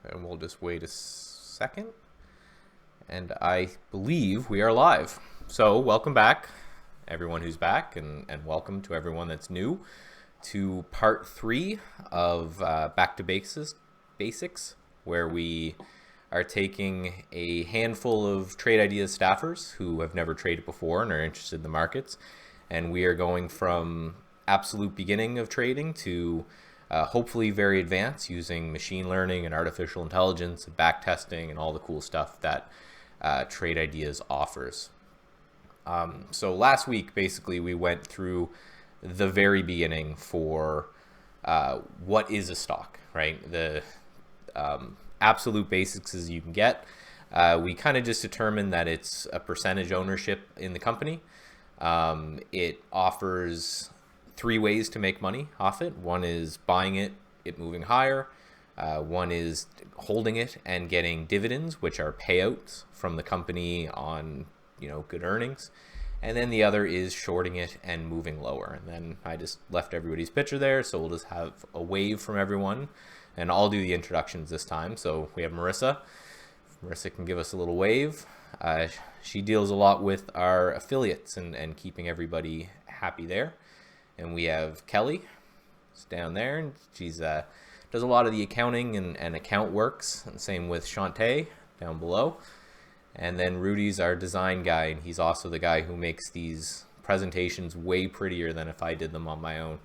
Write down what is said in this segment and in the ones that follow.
And we'll just wait a second. And I believe we are live. So welcome back, everyone who's back, and welcome to everyone that's new to part 3 of Back to Basics, where we are taking a handful of trade ideas staffers who have never traded before and are interested in the markets, and we are going from absolute beginning of trading to hopefully very advanced, using machine learning and artificial intelligence and back testing and all the cool stuff that Trade Ideas offers. So last week, basically, we went through the very beginning for what is a stock, right? The absolute basics as you can get. We kind of just determined that it's a percentage ownership in the company. It offers 3 ways to make money off it. One is buying it moving higher. One is holding it and getting dividends, which are payouts from the company on, good earnings. And then the other is shorting it and moving lower. And then I just left everybody's picture there, so we'll just have a wave from everyone, and I'll do the introductions this time. So we have Marissa. Marissa can give us a little wave. She deals a lot with our affiliates and keeping everybody happy there. And we have Kelly, who's down there, and she's does a lot of the accounting and account works, and same with Shantae down below. And then Rudy's our design guy, and he's also the guy who makes these presentations way prettier than if I did them on my own.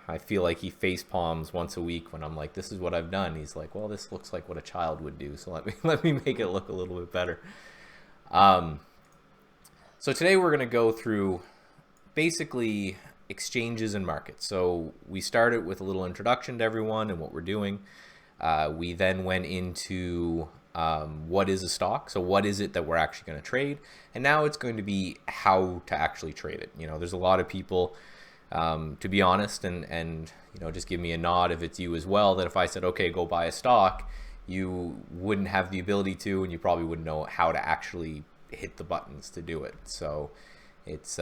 I feel like he face palms once a week when I'm like, this is what I've done. He's like, well, this looks like what a child would do, so let me make it look a little bit better. So today we're going to go through basically exchanges and markets. So we started with a little introduction to everyone and what we're doing. We then went into what is a stock. So what is it that we're actually going to trade? And now it's going to be how to actually trade it. There's a lot of people, to be honest, and just give me a nod if it's you as well, that if I said, okay, go buy a stock, you wouldn't have the ability to, and you probably wouldn't know how to actually hit the buttons to do it. So it's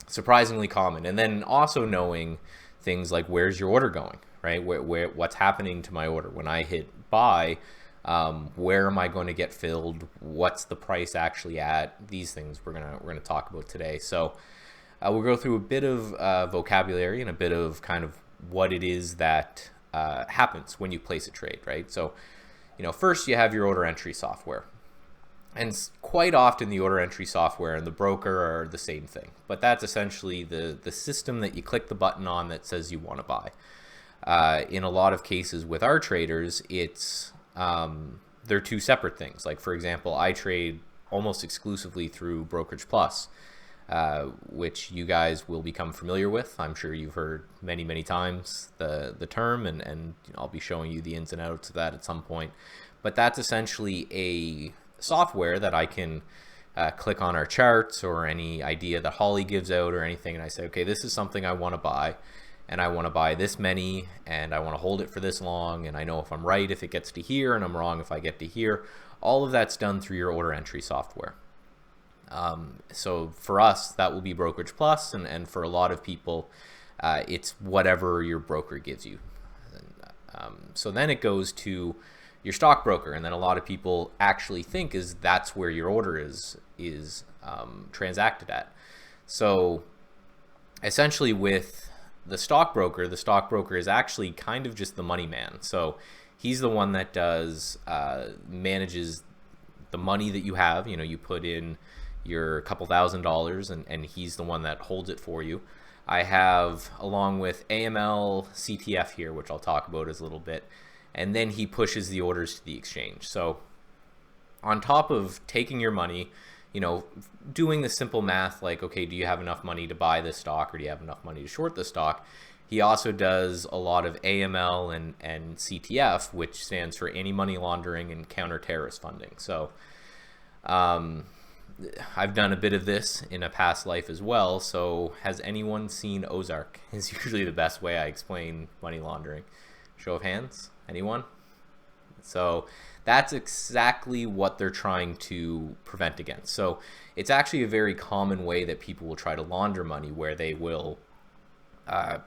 surprisingly common. And then also knowing things like, where's your order going, right? What's happening to my order when I hit buy? Where am I going to get filled? What's the price actually at? These things we're gonna talk about today. So we'll go through a bit of vocabulary and a bit of kind of what it is that happens when you place a trade, right? So first you have your order entry software. And quite often the order entry software and the broker are the same thing, but that's essentially the system that you click the button on that says you want to buy. In a lot of cases with our traders, it's they're 2 separate things. Like, for example, I trade almost exclusively through Brokerage Plus, which you guys will become familiar with. I'm sure you've heard many times the term, and I'll be showing you the ins and outs of that at some point. But that's essentially a software that I can click on our charts or any idea that Holly gives out or anything, and I say, okay, this is something I want to buy, and I want to buy this many, and I want to hold it for this long, and I know if I'm right if it gets to here, and I'm wrong if I get to here. All of that's done through your order entry software. So for us, that will be Brokerage Plus, and for a lot of people, it's whatever your broker gives you. So then it goes to your stockbroker, and then a lot of people actually think that's where your order is transacted at. So essentially with the stockbroker is actually kind of just the money man. So he's the one that does manages the money that you have. You put in your couple $1,000, and he's the one that holds it for you. I have, along with AML CTF here, which I'll talk about as a little bit, and then he pushes the orders to the exchange. So on top of taking your money, doing the simple math like, okay, do you have enough money to buy this stock, or do you have enough money to short the stock? He also does a lot of AML and CTF, which stands for anti-money laundering and counter-terrorist funding. So I've done a bit of this in a past life as well. So has anyone seen Ozark? Is usually the best way I explain money laundering. Show of hands. Anyone? So that's exactly what they're trying to prevent against. So it's actually a very common way that people will try to launder money, where they will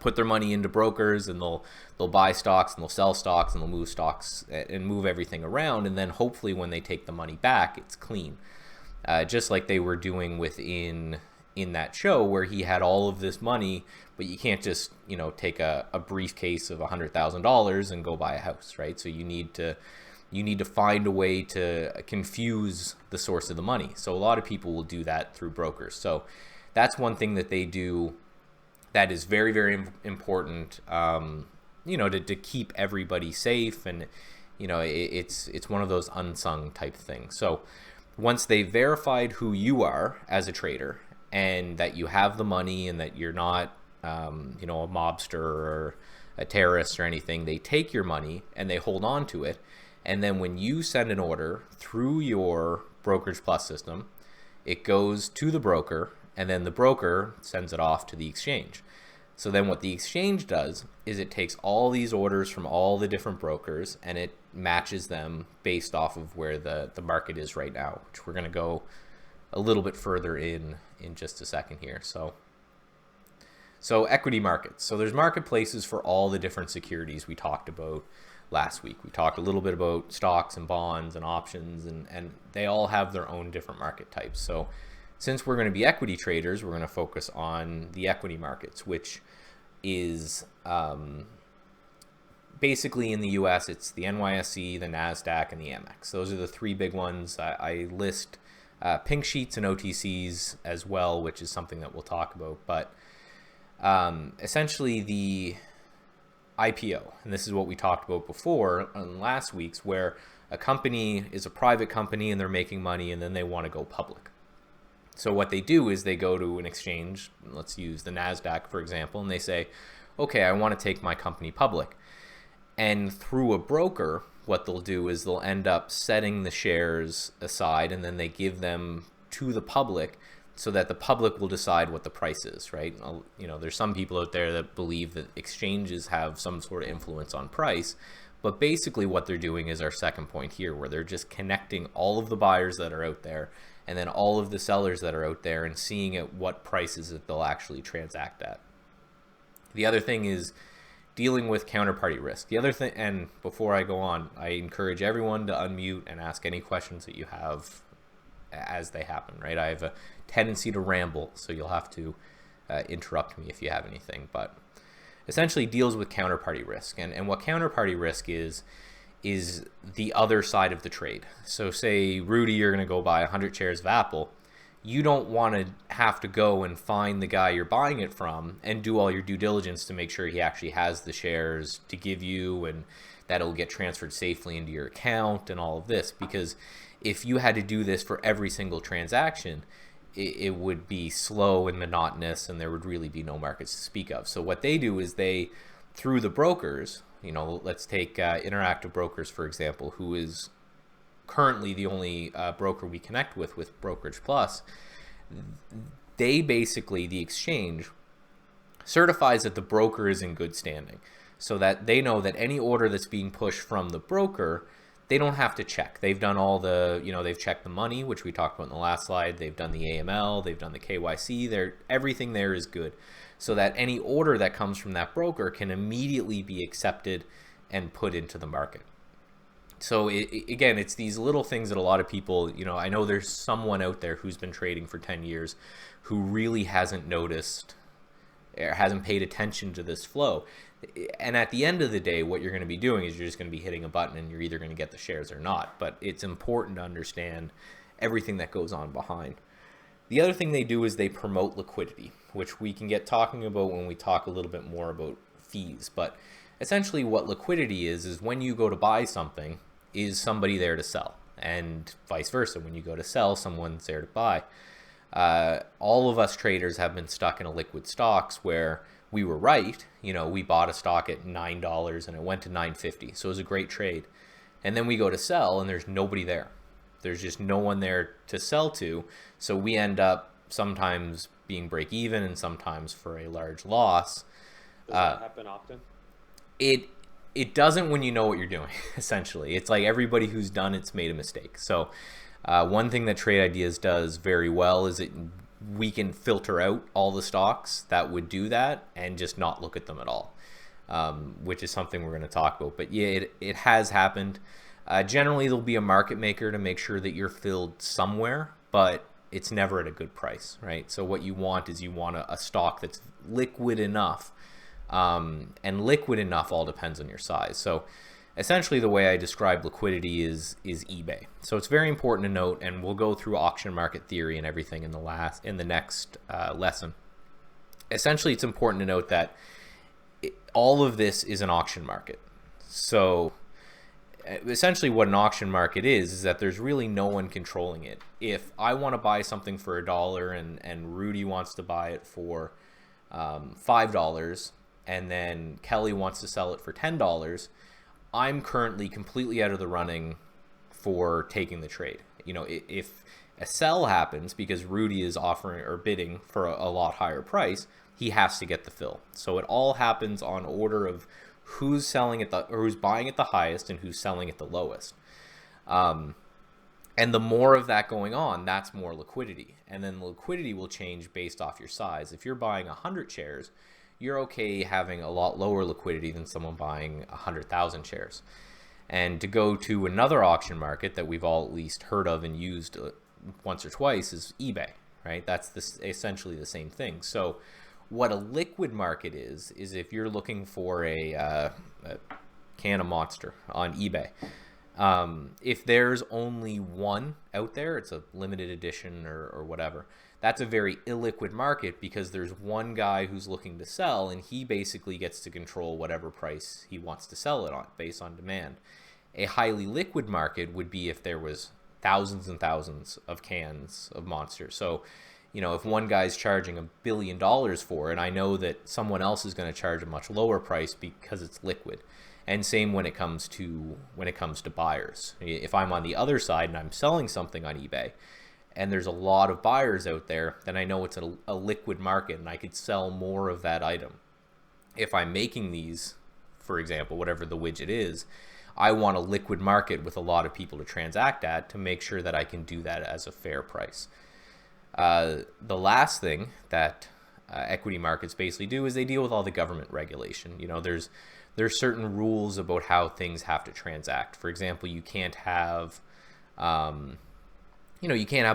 put their money into brokers, and they'll buy stocks and they'll sell stocks and they'll move stocks and move everything around, and then hopefully when they take the money back, it's clean. Just like they were doing within in that show where he had all of this money, but you can't just take a briefcase of $100,000 and go buy a house, right? So you need to find a way to confuse the source of the money. So a lot of people will do that through brokers. So that's one thing that they do that is very, very important, to keep everybody safe. And, it's one of those unsung type things. So once they've verified who you are as a trader and that you have the money and that you're not, a mobster or a terrorist or anything, they take your money and they hold on to it. And then when you send an order through your Brokerage Plus system, it goes to the broker, and then the broker sends it off to the exchange. So then what the exchange does is it takes all these orders from all the different brokers and it matches them based off of where the market is right now, which we're going to go a little bit further in just a second here. So equity markets. So there's marketplaces for all the different securities we talked about last week. We talked a little bit about stocks and bonds and options, and they all have their own different market types. So since we're going to be equity traders, we're going to focus on the equity markets, which is basically in the US, it's the NYSE, the NASDAQ, and the Amex. Those are the three big ones. I list pink sheets and OTCs as well, which is something that we'll talk about. But essentially the IPO, and this is what we talked about before on last week's, where a company is a private company and they're making money and then they want to go public. So what they do is they go to an exchange, let's use the NASDAQ for example, and they say, okay, I want to take my company public. And through a broker, what they'll do is they'll end up setting the shares aside and then they give them to the public so that the public will decide what the price is, right? There's some people out there that believe that exchanges have some sort of influence on price, but basically what they're doing is our second point here, where they're just connecting all of the buyers that are out there and then all of the sellers that are out there and seeing at what prices that they'll actually transact at. The other thing is dealing with counterparty risk. The other thing, and before I go on, I encourage everyone to unmute and ask any questions that you have as they happen, right? I have a tendency to ramble, so you'll have to interrupt me if you have anything, but essentially deals with counterparty risk. And what counterparty risk is the other side of the trade. So say, Rudy, you're going to go buy 100 shares of Apple. You don't want to have to go and find the guy you're buying it from and do all your due diligence to make sure he actually has the shares to give you and that it'll get transferred safely into your account and all of this. Because if you had to do this for every single transaction, it would be slow and monotonous and there would really be no markets to speak of. So what they do is they, through the brokers, let's take Interactive Brokers, for example, who is currently the only broker we connect with Brokerage Plus. They basically, the exchange, certifies that the broker is in good standing so that they know that any order that's being pushed from the broker, they don't have to check. They've done all the, they've checked the money, which we talked about in the last slide. They've done the AML, they've done the KYC. Everything there is good, so that any order that comes from that broker can immediately be accepted and put into the market. So again, it's these little things that a lot of people, I know there's someone out there who's been trading for 10 years who really hasn't noticed or hasn't paid attention to this flow. And at the end of the day, what you're going to be doing is you're just going to be hitting a button and you're either going to get the shares or not. But it's important to understand everything that goes on behind. The other thing they do is they promote liquidity, which we can get talking about when we talk a little bit more about fees. But essentially what liquidity is when you go to buy something, is somebody there to sell, and vice versa. When you go to sell, someone's there to buy. All of us traders have been stuck in a liquid stocks where we were right. We bought a stock at $9 and it went to $9.50. So it was a great trade. And then we go to sell and there's nobody there. There's just no one there to sell to. So we end up sometimes being break even and sometimes for a large loss. Does that happen often? It doesn't when you know what you're doing, essentially. It's like everybody who's done it's made a mistake. So one thing that Trade Ideas does very well is it we can filter out all the stocks that would do that and just not look at them at all, which is something we're going to talk about. But yeah, it has happened. Generally, there'll be a market maker to make sure that you're filled somewhere, but it's never at a good price, right? So what you want is a stock that's liquid enough, and liquid enough all depends on your size. So essentially the way I describe liquidity is eBay. So it's very important to note, and we'll go through auction market theory and everything in the next lesson. Essentially, it's important to note that all of this is an auction market. So essentially what an auction market is that there's really no one controlling it. If I want to buy something for $1 and Rudy wants to buy it for $5, and then Kelly wants to sell it for $10, I'm currently completely out of the running for taking the trade. You know, if a sell happens because Rudy is offering or bidding for a lot higher price, he has to get the fill. So it all happens on order of who's selling at or who's buying at the highest and who's selling at the lowest. And the more of that going on, that's more liquidity. And then the liquidity will change based off your size. If you're buying 100 shares, you're okay having a lot lower liquidity than someone buying 100,000 shares. And to go to another auction market that we've all at least heard of and used once or twice is eBay, right? That's essentially the same thing. So what a liquid market is if you're looking for a can of Monster on eBay, if there's only one out there, it's a limited edition or whatever, that's a very illiquid market because there's one guy who's looking to sell and he basically gets to control whatever price he wants to sell it on based on demand. A highly liquid market would be if there was thousands and thousands of cans of Monster. So, you know, if one guy's charging $1 billion for it, I know that someone else is going to charge a much lower price because it's liquid. And same when it comes to buyers. If I'm on the other side and I'm selling something on eBay and there's a lot of buyers out there, then I know it's a liquid market and I could sell more of that item. If I'm making these, for example, whatever the widget is, I want a liquid market with a lot of people to transact at to make sure that I can do that as a fair price. The last thing that equity markets basically do is they deal with all the government regulation. You know, there's certain rules about how things have to transact. For example, you can't have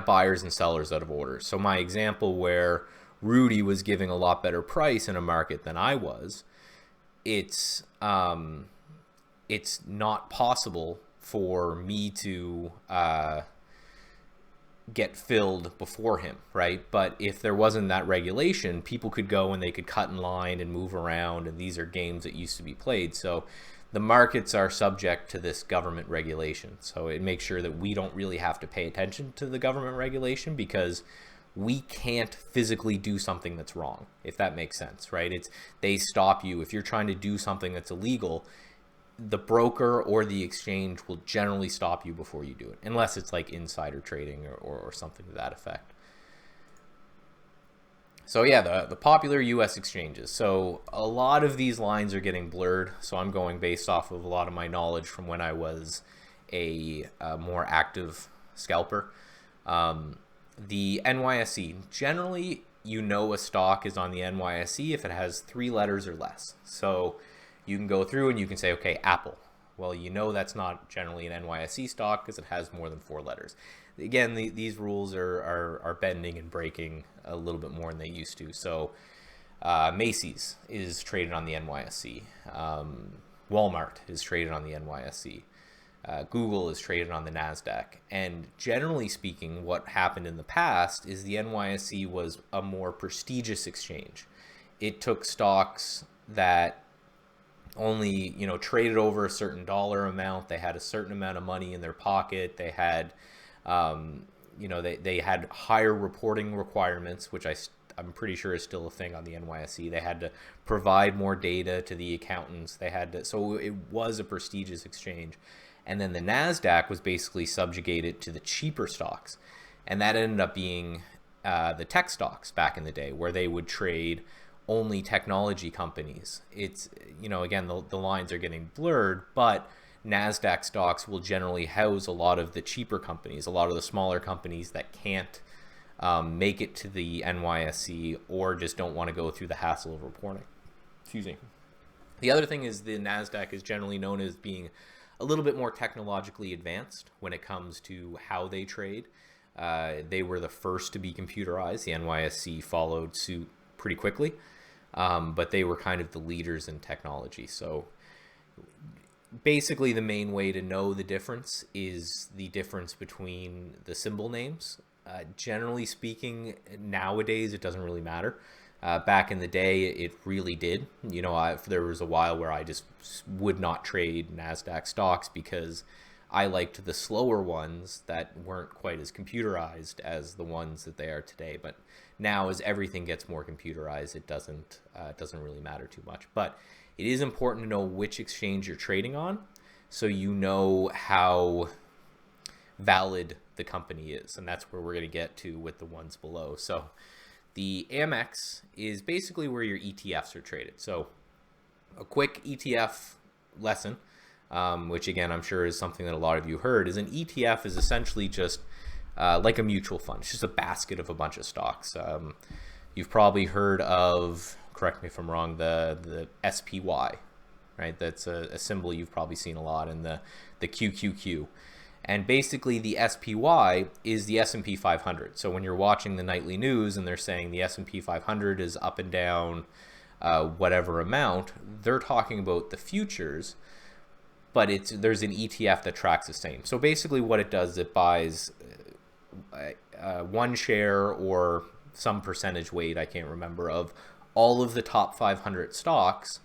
buyers and sellers out of order. So my example where Rudy was giving a lot better price in a market than I was, it's not possible for me to get filled before him, right? But if there wasn't that regulation, people could go and they could cut in line and move around, and these are games that used to be played. So the markets are subject to this government regulation. So it makes sure that we don't really have to pay attention to the government regulation because we can't physically do something that's wrong, if that makes sense, right? They stop you. If you're trying to do something that's illegal, the broker or the exchange will generally stop you before you do it, unless it's like insider trading or something to that effect. So yeah, the popular US exchanges. So a lot of these lines are getting blurred. So I'm going based off of a lot of my knowledge from when I was a more active scalper. The NYSE, generally, you know a stock is on the NYSE if it has 3 letters or less. So you can go through and you can say, okay, Apple. Well, you know that's not generally an NYSE stock because it has more than 4 letters. Again, these rules are bending and breaking a little bit more than they used to. So Macy's is traded on the NYSE. Walmart is traded on the NYSE. Google is traded on the NASDAQ. And generally speaking, what happened in the past is the NYSE was a more prestigious exchange. It took stocks that only, traded over a certain dollar amount. They had a certain amount of money in their pocket. They had, they had higher reporting requirements, which I'm pretty sure is still a thing on the NYSE. They had to provide more data to the accountants. So it was a prestigious exchange. And then the NASDAQ was basically subjugated to the cheaper stocks. And that ended up being the tech stocks back in the day, where they would trade only technology companies. It's, again, the lines are getting blurred, but NASDAQ stocks will generally house a lot of the cheaper companies, a lot of the smaller companies that can't make it to the NYSE or just don't want to go through the hassle of reporting. Excuse me. The other thing is the NASDAQ is generally known as being a little bit more technologically advanced when it comes to how they trade. They were the first to be computerized. The NYSE followed suit pretty quickly, but they were kind of the leaders in technology. So basically the main way to know the difference is the difference between the symbol names. Generally speaking, nowadays it doesn't really matter. Back in the day, it really did. You know, there was a while where I just would not trade NASDAQ stocks because I liked the slower ones that weren't quite as computerized as the ones that they are today. But now, as everything gets more computerized, it doesn't really matter too much. But it is important to know which exchange you're trading on, so you know how valid the company is, and that's where we're going to get to with the ones below. So the Amex is basically where your ETFs are traded. So a quick ETF lesson, which again I'm sure is something that a lot of you heard, is an ETF is essentially just like a mutual fund. It's just a basket of a bunch of stocks. You've probably heard of, correct me if I'm wrong, the SPY, right? That's a symbol you've probably seen a lot in the QQQ. And basically the SPY is the S&P 500. So when you're watching the nightly news and they're saying the S&P 500 is up and down whatever amount, they're talking about the futures, but there's an ETF that tracks the same. So basically what it does, it buys one share or some percentage weight, I can't remember, of all of the top 500 stocks,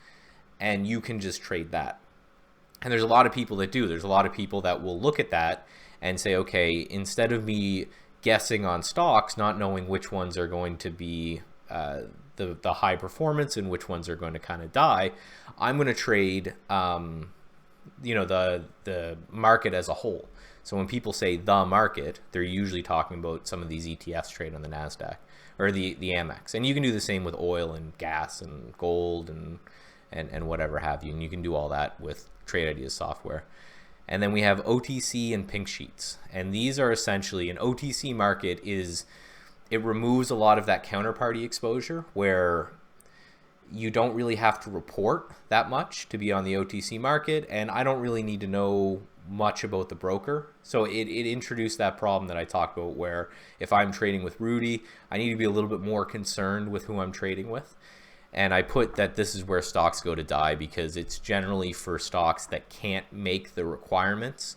and you can just trade that. And there's a lot of people that do. There's a lot of people that will look at that and say, okay, instead of me guessing on stocks, not knowing which ones are going to be the high performance and which ones are going to kind of die, I'm going to trade, the market as a whole. So when people say the market, they're usually talking about some of these ETFs trade on the NASDAQ or the Amex. And you can do the same with oil and gas and gold and whatever have you. And you can do all that with Trade Ideas software. And then we have OTC and pink sheets. And these are essentially, an OTC market it removes a lot of that counterparty exposure where you don't really have to report that much to be on the OTC market. And I don't really need to know much about the broker. So it introduced that problem that I talked about where if I'm trading with Rudy, I need to be a little bit more concerned with who I'm trading with. And I put that this is where stocks go to die because it's generally for stocks that can't make the requirements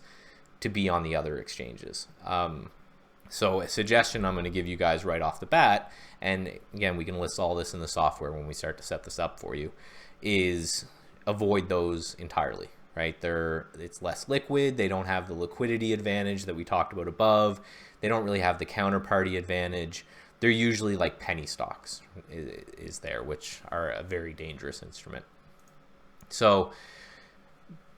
to be on the other exchanges. So a suggestion I'm going to give you guys right off the bat, and again, we can list all this in the software when we start to set this up for you, is avoid those entirely, right? It's less liquid. They don't have the liquidity advantage that we talked about above. They don't really have the counterparty advantage. They're usually like penny stocks is there, which are a very dangerous instrument. So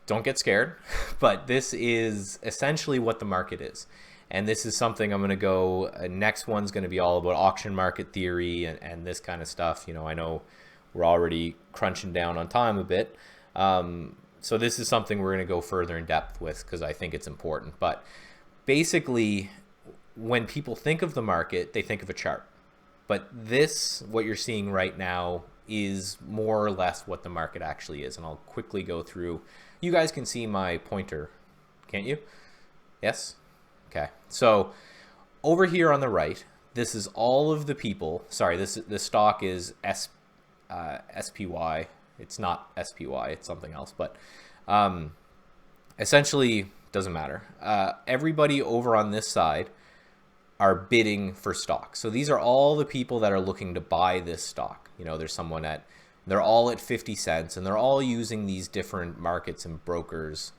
don't get scared, but this is essentially what the market is. And this is something I'm going to go, next one's going to be all about auction market theory and this kind of stuff. You know, I know we're already crunching down on time a bit. So this is something we're going to go further in depth with because I think it's important. But basically, when people think of the market, they think of a chart. But what you're seeing right now is more or less what the market actually is. And I'll quickly go through. You guys can see my pointer, can't you? Yes? Okay. So over here on the right, this is all of the people. Sorry, this stock is SPY. It's not SPY. It's something else. But essentially, doesn't matter. Everybody over on this side are bidding for stock. So these are all the people that are looking to buy this stock. You know, they're all at 50 cents and they're all using these different markets and brokers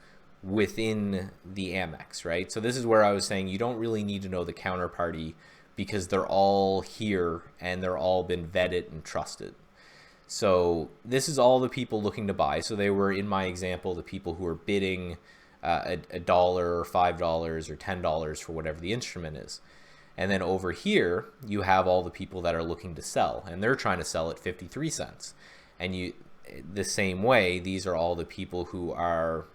within the Amex, right? So this is where I was saying you don't really need to know the counterparty because they're all here and they're all been vetted and trusted. So this is all the people looking to buy. So they were, in my example, the people who are bidding $1 or $5 or $10 for whatever the instrument is. And then over here, you have all the people that are looking to sell, and they're trying to sell at 53 cents. And the same way, these are all the people who are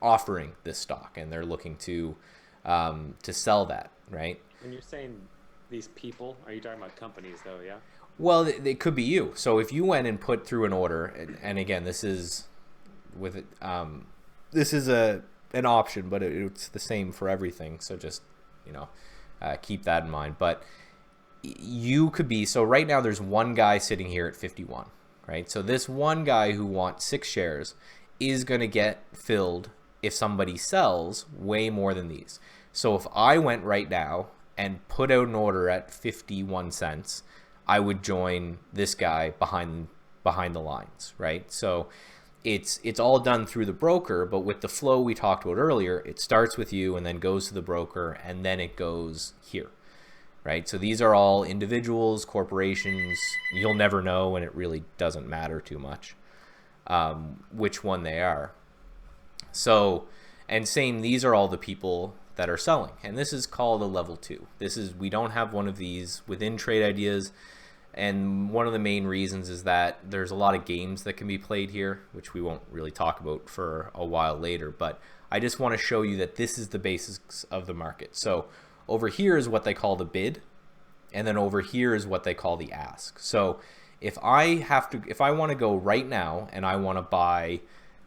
offering this stock, and they're looking to sell that, right? When you're saying These people? Are you talking about companies though? Yeah. Well, it could be you. So if you went and put through an order, and again, this is with this is an option, but it's the same for everything. So just you know, keep that in mind. But you could be, so right now there's one guy sitting here at 51, right? So this one guy who wants 6 shares is going to get filled if somebody sells way more than these. So if I went right now and put out an order at 51 cents, I would join this guy behind the lines, right? So it's all done through the broker, but with the flow we talked about earlier, it starts with you and then goes to the broker and then it goes here, right? So these are all individuals, corporations. You'll never know, and it really doesn't matter too much which one they are. So, and same, these are all the people that are selling, and this is called a level 2. We don't have one of these within Trade Ideas, and one of the main reasons is that there's a lot of games that can be played here, which we won't really talk about for a while later, but I just want to show you that this is the basics of the market. So over here is what they call the bid, and then over here is what they call the ask. So if I want to go right now and I want to buy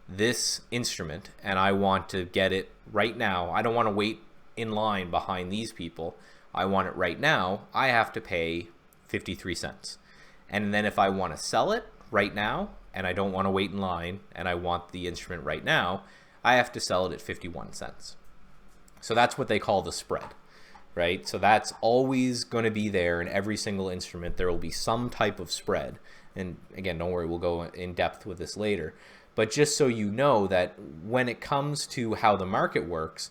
this instrument and I want to get it right now, I don't want to wait in line behind these people, I want it right now, I have to pay 53 cents. And then if I want to sell it right now and I don't want to wait in line and I want the instrument right now, I have to sell it at 51 cents. So that's what they call the spread, right? So that's always going to be there in every single instrument. There will be some type of spread. And again, don't worry, we'll go in depth with this later. But just so you know that when it comes to how the market works,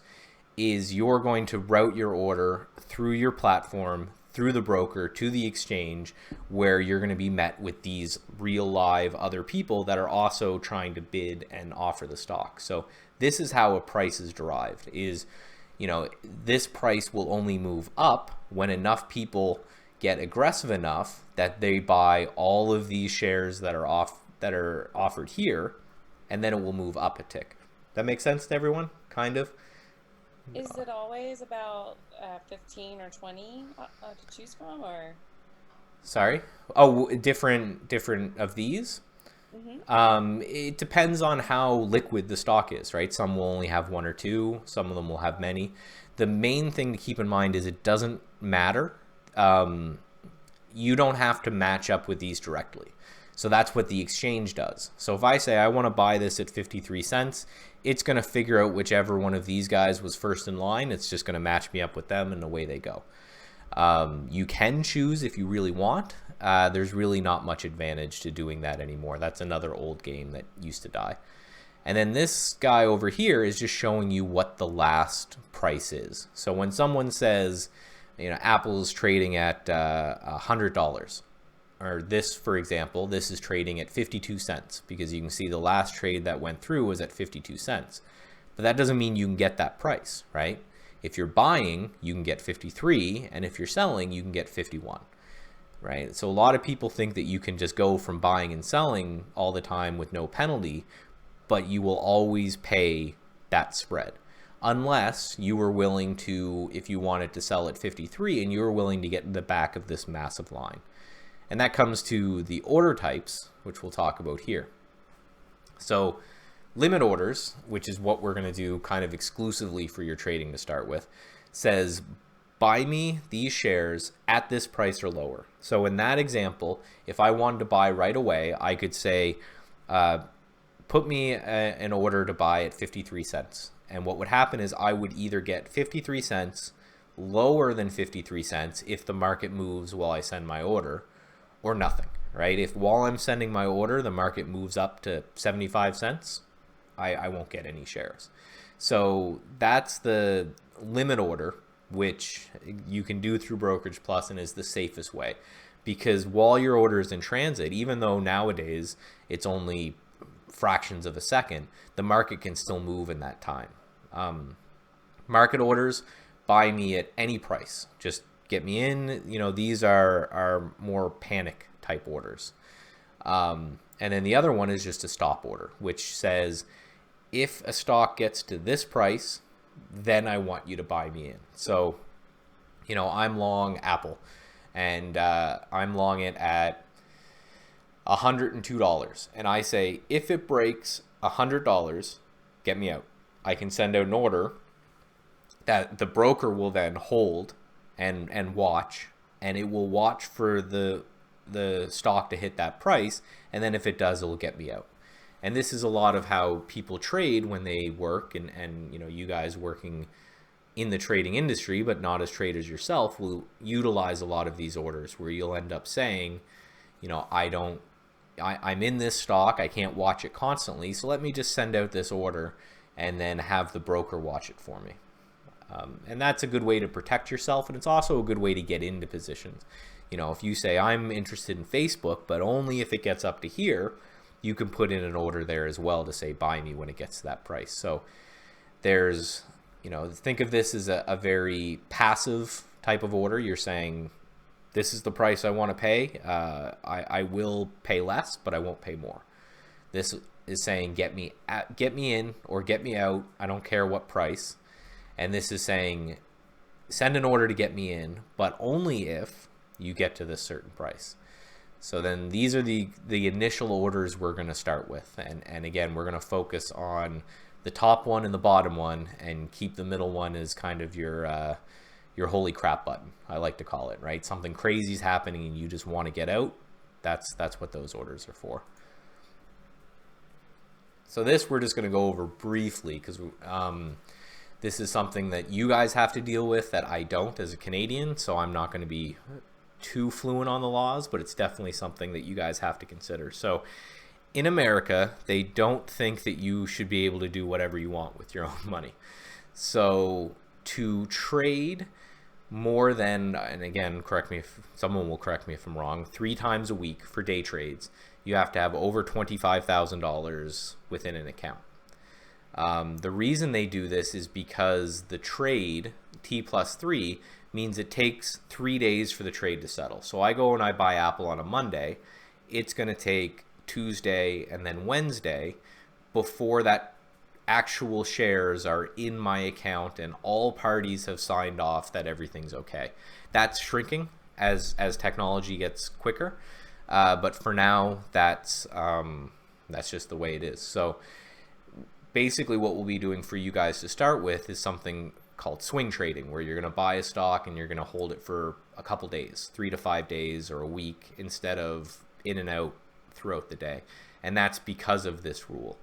is you're going to route your order through your platform, through the broker, to the exchange, where you're going to be met with these real live other people that are also trying to bid and offer the stock. So this is how a price is derived, is, you know, this price will only move up when enough people get aggressive enough that they buy all of these shares that are offered here, and then it will move up a tick. That makes sense to everyone? Kind of? Is it always about 15 or 20 to choose from, or? Sorry? Oh, different of these? Mm-hmm. It depends on how liquid the stock is, right? Some will only have 1 or 2. Some of them will have many. The main thing to keep in mind is it doesn't matter. You don't have to match up with these directly. So that's what the exchange does. So if I say I want to buy this at 53 cents, it's going to figure out whichever one of these guys was first in line. It's just going to match me up with them, and away they go. You can choose if you really want. There's really not much advantage to doing that anymore. That's another old game that used to die. And then this guy over here is just showing you what the last price is. So when someone says, you know, Apple's trading at $100, or this, for example, this is trading at 52 cents, because you can see the last trade that went through was at 52 cents. But that doesn't mean you can get that price, right? If you're buying, you can get 53, and if you're selling, you can get 51, right? So a lot of people think that you can just go from buying and selling all the time with no penalty, but you will always pay that spread. Unless you were willing to, if you wanted to sell at 53 and you were willing to get in the back of this massive line. And that comes to the order types, which we'll talk about here. So limit orders, which is what we're going to do kind of exclusively for your trading to start with, says buy me these shares at this price or lower. So in that example, if I wanted to buy right away, I could say, put me an order to buy at 53 cents. And what would happen is I would either get 53 cents lower than 53 cents if the market moves while I send my order, or nothing, right? If while I'm sending my order, the market moves up to 75 cents, I won't get any shares. So that's the limit order, which you can do through Brokerage Plus and is the safest way. Because while your order is in transit, even though nowadays it's only fractions of a second, the market can still move in that time. Market orders, buy me at any price. Just get me in. You know, these are more panic type orders. And then the other one is just a stop order, which says if a stock gets to this price, then I want you to buy me in. So I'm long Apple, and I'm long it at $102, and I say if it breaks $100, get me out. I can send out an order that the broker will then hold and watch, and it will watch for the stock to hit that price, and then if it does, it will get me out. And this is a lot of how people trade when they work, and you guys working in the trading industry but not as traders yourself will utilize a lot of these orders, where you'll end up saying, I'm in this stock, I can't watch it constantly, so let me just send out this order and then have the broker watch it for me. And that's a good way to protect yourself, and it's also a good way to get into positions. If you say, I'm interested in Facebook, but only if it gets up to here, you can put in an order there as well to say, buy me when it gets to that price. So there's, think of this as a very passive type of order. You're saying, this is the price I want to pay. I will pay less, but I won't pay more. This is saying, get me in or get me out. I don't care what price. And this is saying, send an order to get me in, but only if you get to this certain price. So then these are the initial orders we're going to start with. And again, we're going to focus on the top one and the bottom one, and keep the middle one as kind of your holy crap button, I like to call it, right? Something crazy is happening and you just want to get out. That's what those orders are for. So this we're just going to go over briefly, because this is something that you guys have to deal with that I don't as a Canadian, so I'm not going to be too fluent on the laws, but it's definitely something that you guys have to consider. So in America, they don't think that you should be able to do whatever you want with your own money. So to trade more than, and again, someone will correct me if I'm wrong, 3 times a week for day trades, you have to have over $25,000 within an account. The reason they do this is because the trade, T+3, means it takes 3 days for the trade to settle. So I go and I buy Apple on a Monday. It's going to take Tuesday and then Wednesday before that actual shares are in my account and all parties have signed off that everything's okay. That's shrinking as technology gets quicker, but for now, that's just the way it is. So basically what we'll be doing for you guys to start with is something called swing trading, where you're going to buy a stock and you're going to hold it for a couple days, 3 to 5 days or a week, instead of in and out throughout the day. And that's because of this rule.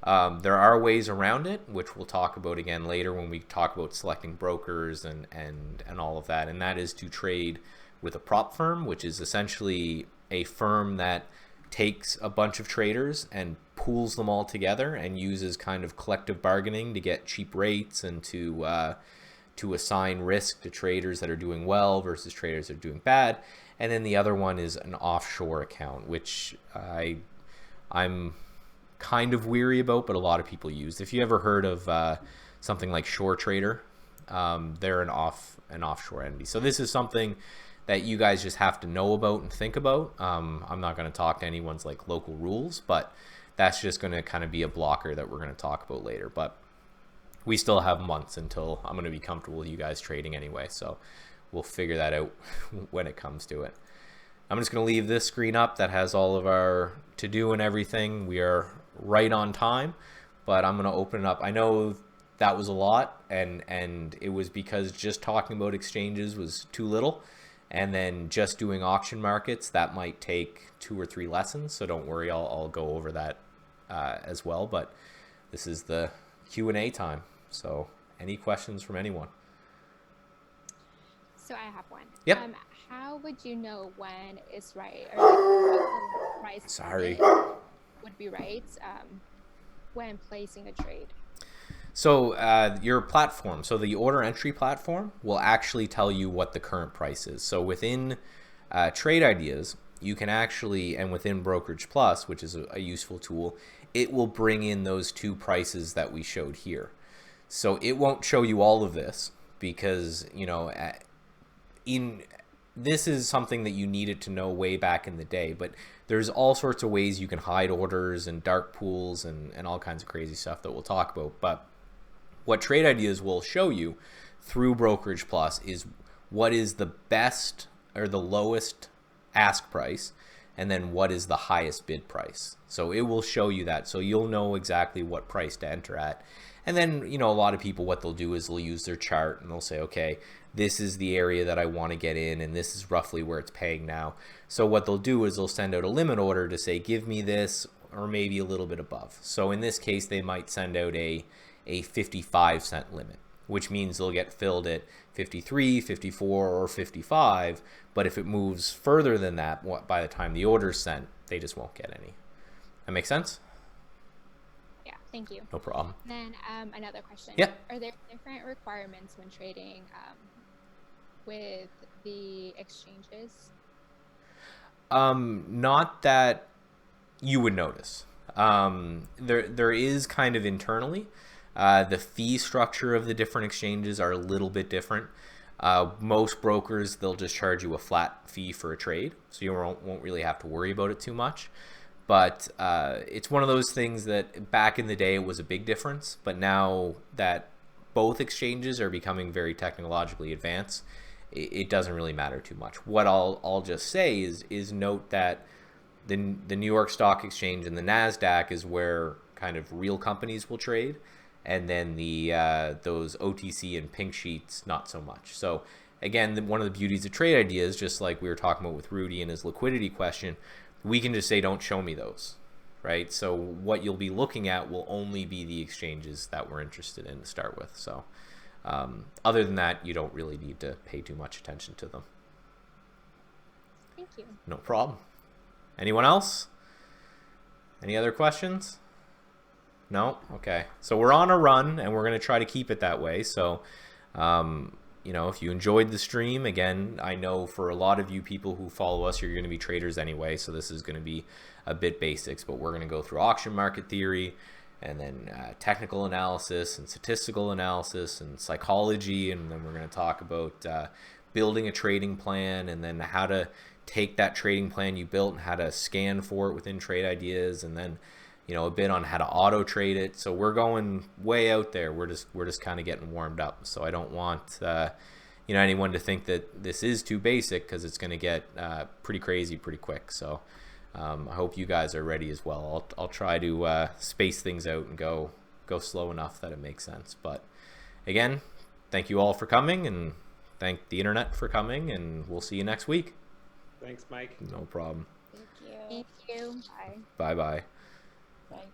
There are ways around it, which we'll talk about again later when we talk about selecting brokers and all of that. And that is to trade with a prop firm, which is essentially a firm that takes a bunch of traders and pools them all together and uses kind of collective bargaining to get cheap rates and to assign risk to traders that are doing well versus traders that are doing bad. And then the other one is an offshore account, which I'm kind of weary about, but a lot of people use. If you ever heard of something like Shore Trader, they're an offshore entity. So this is something that you guys just have to know about and think about. I'm not going to talk to anyone's like local rules, but that's just going to kind of be a blocker that we're going to talk about later. But we still have months until I'm going to be comfortable with you guys trading anyway, so we'll figure that out when it comes to it. I'm just going to leave this screen up that has all of our to-do and everything. We are right on time, but I'm going to open it up. I know that was a lot, and it was because just talking about exchanges was too little, and then just doing auction markets, that might take 2 or 3 lessons, so don't worry, I'll go over that as well. But this is the Q&A time, so any questions from anyone? So I have one. Yep. How would you know when it's right, or like what the price Sorry. would be right when placing a trade? So your platform, so the order entry platform will actually tell you what the current price is. So within Trade Ideas, you can actually, and within Brokerage Plus, which is a useful tool, it will bring in those 2 prices that we showed here. So it won't show you all of this because, this is something that you needed to know way back in the day, but there's all sorts of ways you can hide orders and dark pools and all kinds of crazy stuff that we'll talk about. But what Trade Ideas will show you through Brokerage Plus is what is the best or the lowest ask price, and then what is the highest bid price. So it will show you that. So you'll know exactly what price to enter at. And then, a lot of people, what they'll do is they'll use their chart and they'll say, okay, this is the area that I want to get in, and this is roughly where it's paying now. So what they'll do is they'll send out a limit order to say, give me this, or maybe a little bit above. So in this case, they might send out a 55-cent limit, which means they'll get filled at 53, 54, or 55. But if it moves further than that, by the time the order's sent, they just won't get any. That make sense? Yeah, thank you. No problem. Then another question. Yeah. Are there different requirements when trading with the exchanges? Not that you would notice. There is kind of internally. The fee structure of the different exchanges are a little bit different. Most brokers, they'll just charge you a flat fee for a trade, so you won't really have to worry about it too much. But it's one of those things that back in the day it was a big difference, but now that both exchanges are becoming very technologically advanced, it doesn't really matter too much. What I'll just say is note that the New York Stock Exchange and the NASDAQ is where kind of real companies will trade, and then those OTC and pink sheets, not so much. So again, one of the beauties of Trade Ideas, just like we were talking about with Rudy and his liquidity question, we can just say, don't show me those, right? So what you'll be looking at will only be the exchanges that we're interested in to start with. So other than that, you don't really need to pay too much attention to them. Thank you. No problem. Anyone else? Any other questions? No? Okay. So we're on a run, and we're going to try to keep it that way. So, if you enjoyed the stream, again, I know for a lot of you people who follow us, you're going to be traders anyway, so this is going to be a bit basics, but we're going to go through auction market theory, and then technical analysis and statistical analysis and psychology, and then we're going to talk about building a trading plan, and then how to take that trading plan you built and how to scan for it within Trade Ideas, and then a bit on how to auto trade it. So we're going way out there. We're just kind of getting warmed up. So I don't want anyone to think that this is too basic, because it's going to get pretty crazy pretty quick. So I hope you guys are ready as well. I'll try to space things out and go slow enough that it makes sense. But again, thank you all for coming, and thank the internet for coming, and we'll see you next week. Thanks, Mike. No problem. Thank you. Thank you. Bye. Bye-bye. Bye.